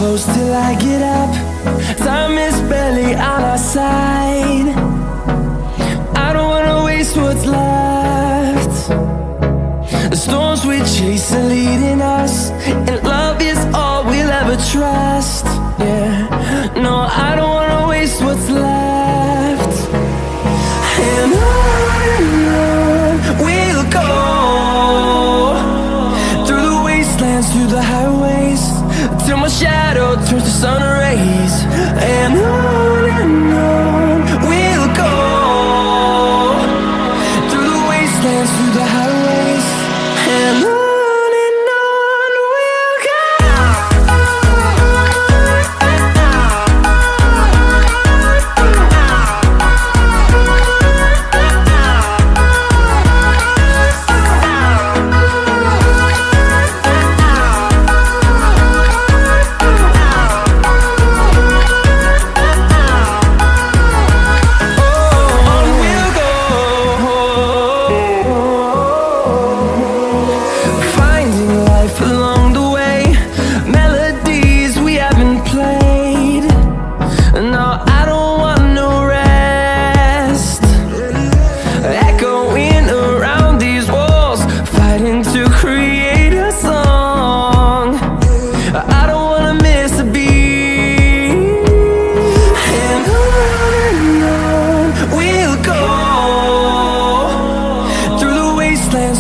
close till I get up. Time is barely on our side. I don't wanna waste what's left. The storms we chase are leading us, and love is all we'll ever trust. Yeah, no, I don't wanna waste what's left. And on we'll go, through the wastelands, through the highways, till my shadow turns to sun rays. And on we'll go, through the wastelands, through the highways, and on we'll go.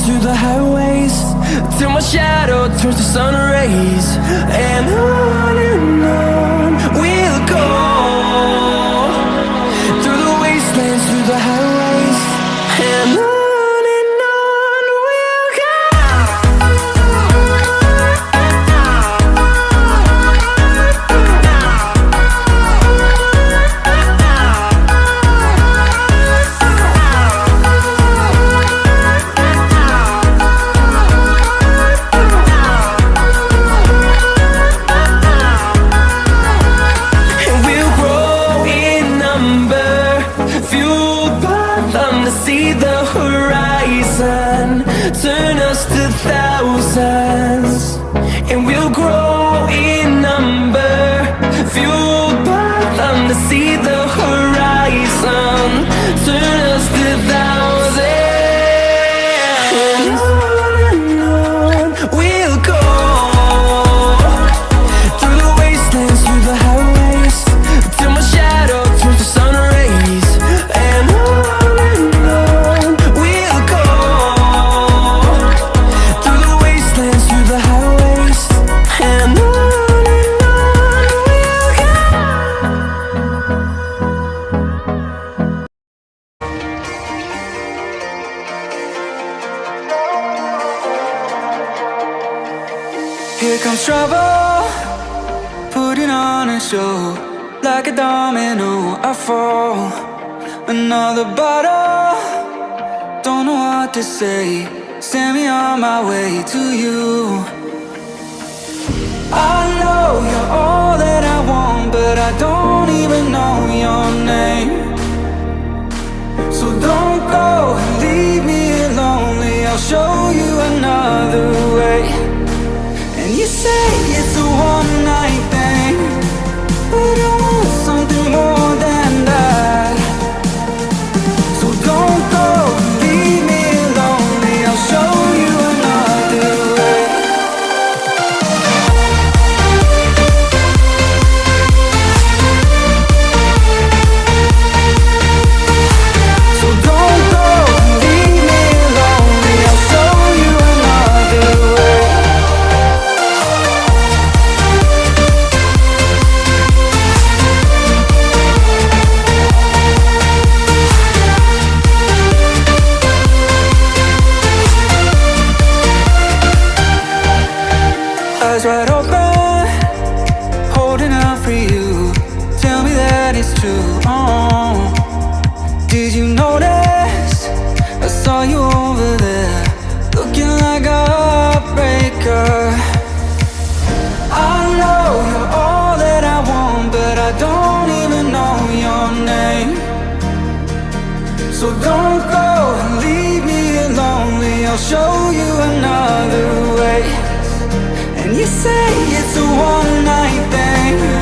Through the highways, till my shadow turns to sun rays. And on we'll go, through the wastelands, through the highways, and on we'll go. See the horizon, turn us to thousands, and we'll grow in number, fueled by them. To see the horizon, turn us to thousands, and on we'll go, through the wastelands, through the highways, till my shadow turns to sun rays. And here comes trouble, putting on a show. Like a domino, I fall. Another bottle, don't know what to say. Send me on my way to you. I know you're all that I want, but I don't even know your name. So don't go and leave me lonely, I'll show you another way. And you say it's a one-night thing, but I want something more than that. So don't go and leave me lonely, I'll show you another way. So don't go and leave me lonely, I'll show you another way. Eyes wide open, holding out for you. Tell me that it's true. Oh, did you notice? I saw you over there, looking like a heartbreaker. I know you're all that I want, but I don't even know your name. So don't go and leave me lonely, I'll show you another way. And You say it's a one night thing.